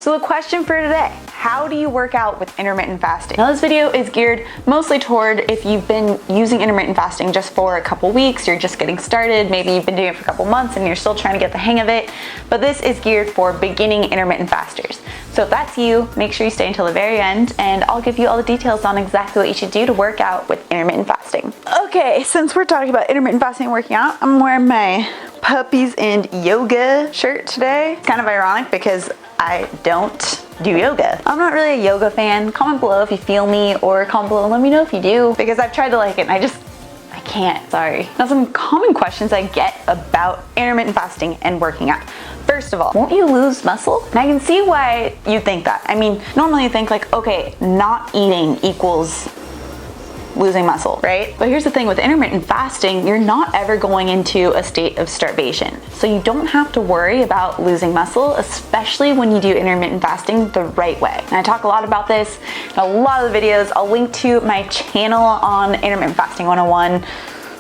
So the question for today, how do you work out with intermittent fasting? Now this video is geared mostly toward if you've been using intermittent fasting just for a couple weeks, you're just getting started, maybe you've been doing it for a couple months and you're still trying to get the hang of it, but this is geared for beginning intermittent fasters. So if that's you, make sure you stay until the very end and I'll give you all the details on exactly what you should do to work out with intermittent fasting. Okay, since we're talking about intermittent fasting and working out, I'm wearing my puppies and yoga shirt today. It's kind of ironic because I don't do yoga. I'm not really a yoga fan. Comment below if you feel me, or comment below and let me know if you do, because I've tried to like it and I can't, sorry. Now some common questions I get about intermittent fasting and working out. First of all, won't you lose muscle? And I can see why you think that. I mean, normally you think like, okay, not eating equals losing muscle, right? But here's the thing with intermittent fasting, you're not ever going into a state of starvation. So you don't have to worry about losing muscle, especially when you do intermittent fasting the right way. And I talk a lot about this in a lot of the videos. I'll link to my channel on Intermittent Fasting 101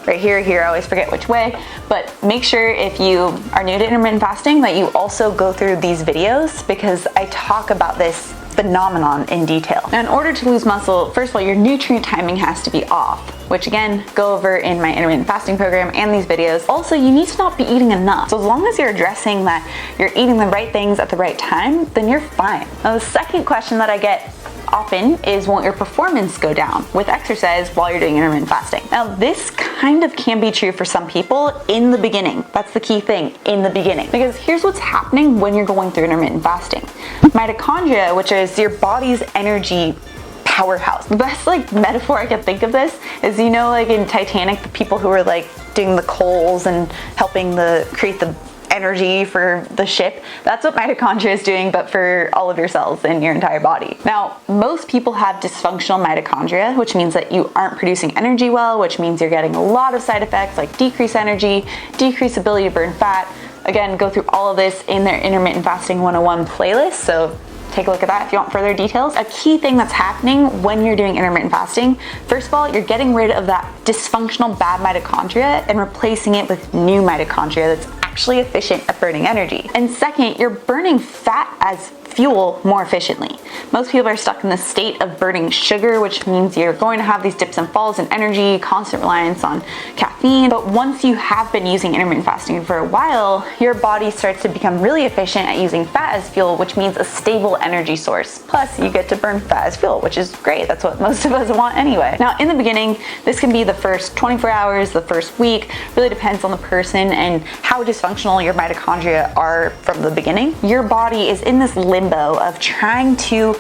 right here, I always forget which way, but make sure if you are new to intermittent fasting that you also go through these videos because I talk about this phenomenon in detail. Now in order to lose muscle, first of all, your nutrient timing has to be off, which again, go over in my intermittent fasting program and these videos. Also, you need to not be eating enough. So as long as you're addressing that you're eating the right things at the right time, then you're fine. Now the second question that I get often is, won't your performance go down with exercise while you're doing intermittent fasting? Now this kind of can be true for some people in the beginning. That's the key thing, in the beginning. Because here's what's happening when you're going through intermittent fasting. Mitochondria, which is your body's energy powerhouse. The best like metaphor I can think of this is, you know, like in Titanic, the people who were like doing the coals and helping create the energy for the ship. That's what mitochondria is doing, but for all of your cells in your entire body. Now, most people have dysfunctional mitochondria, which means that you aren't producing energy well, which means you're getting a lot of side effects like decreased energy, decreased ability to burn fat. Again, go through all of this in their Intermittent Fasting 101 playlist, so take a look at that if you want further details. A key thing that's happening when you're doing intermittent fasting, first of all, you're getting rid of that dysfunctional bad mitochondria and replacing it with new mitochondria that's actually efficient at burning energy. And second, you're burning fat as fuel more efficiently. Most people are stuck in the state of burning sugar, which means you're going to have these dips and falls in energy, constant reliance on caffeine. But once you have been using intermittent fasting for a while, your body starts to become really efficient at using fat as fuel, which means a stable energy source. Plus, you get to burn fat as fuel, which is great. That's what most of us want anyway. Now, in the beginning, this can be the first 24 hours, the first week, really depends on the person and how dysfunctional your mitochondria are from the beginning. Your body is in this limbo of trying to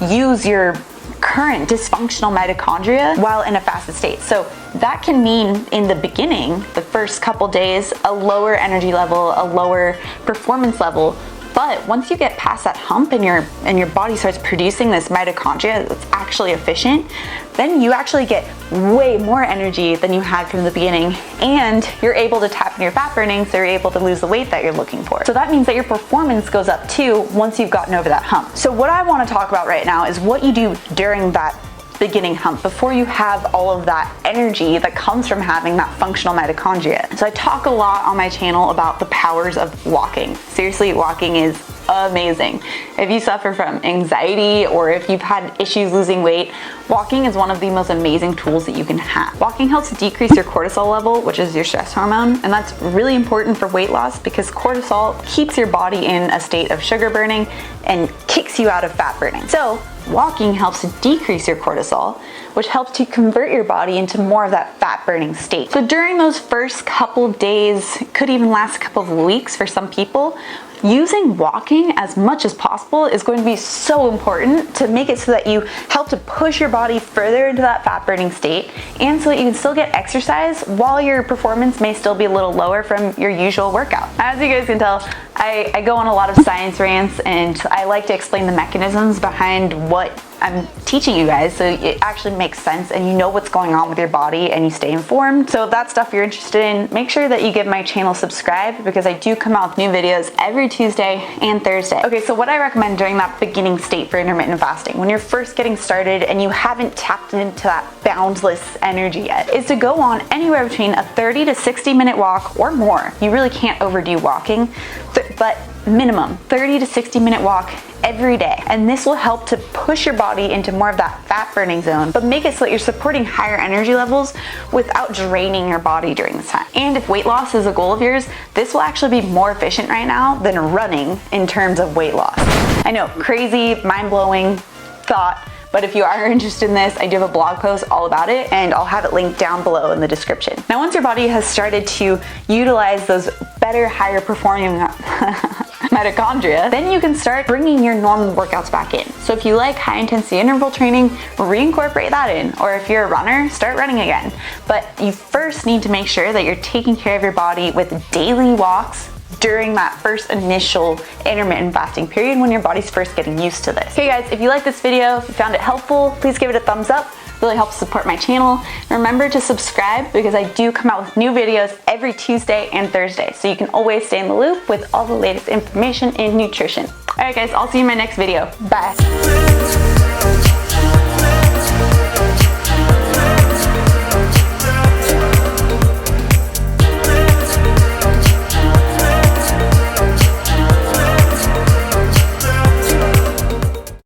use your current dysfunctional mitochondria while in a fasted state. So that can mean in the beginning, the first couple days, a lower energy level, a lower performance level. But once you get past that hump and your body starts producing this mitochondria that's actually efficient, then you actually get way more energy than you had from the beginning, and you're able to tap into your fat burning, so you're able to lose the weight that you're looking for. So that means that your performance goes up too once you've gotten over that hump. So what I want to talk about right now is what you do during that beginning hump before you have all of that energy that comes from having that functional mitochondria. So I talk a lot on my channel about the powers of walking. Seriously, walking is amazing. If you suffer from anxiety or if you've had issues losing weight, walking is one of the most amazing tools that you can have. Walking helps decrease your cortisol level, which is your stress hormone, and that's really important for weight loss because cortisol keeps your body in a state of sugar burning and kicks you out of fat burning. So walking helps to decrease your cortisol, which helps to convert your body into more of that fat burning state. So during those first couple of days, could even last a couple of weeks for some people, using walking as much as possible is going to be so important to make it so that you help to push your body further into that fat burning state, and so that you can still get exercise while your performance may still be a little lower from your usual workout. As you guys can tell, I go on a lot of science rants and I like to explain the mechanisms behind what I'm teaching you guys so it actually makes sense and you know what's going on with your body and you stay informed. So if that's stuff you're interested in, make sure that you give my channel subscribe because I do come out with new videos every Tuesday and Thursday. Okay, so what I recommend during that beginning state for intermittent fasting, when you're first getting started and you haven't tapped into that boundless energy yet, is to go on anywhere between a 30 to 60 minute walk or more. You really can't overdo walking. but minimum 30 to 60 minute walk every day. And this will help to push your body into more of that fat burning zone, but make it so that you're supporting higher energy levels without draining your body during this time. And if weight loss is a goal of yours, this will actually be more efficient right now than running in terms of weight loss. I know, crazy, mind-blowing thought, but if you are interested in this, I do have a blog post all about it, and I'll have it linked down below in the description. Now, once your body has started to utilize those better, higher performing mitochondria, then you can start bringing your normal workouts back in. So if you like high intensity interval training, reincorporate that in. Or if you're a runner, start running again. But you first need to make sure that you're taking care of your body with daily walks during that first initial intermittent fasting period when your body's first getting used to this. Okay guys, if you like this video, if you found it helpful, please give it a thumbs up. It really helps support my channel. Remember to subscribe because I do come out with new videos every Tuesday and Thursday, so you can always stay in the loop with all the latest information in nutrition. All right guys, I'll see you in my next video. Bye.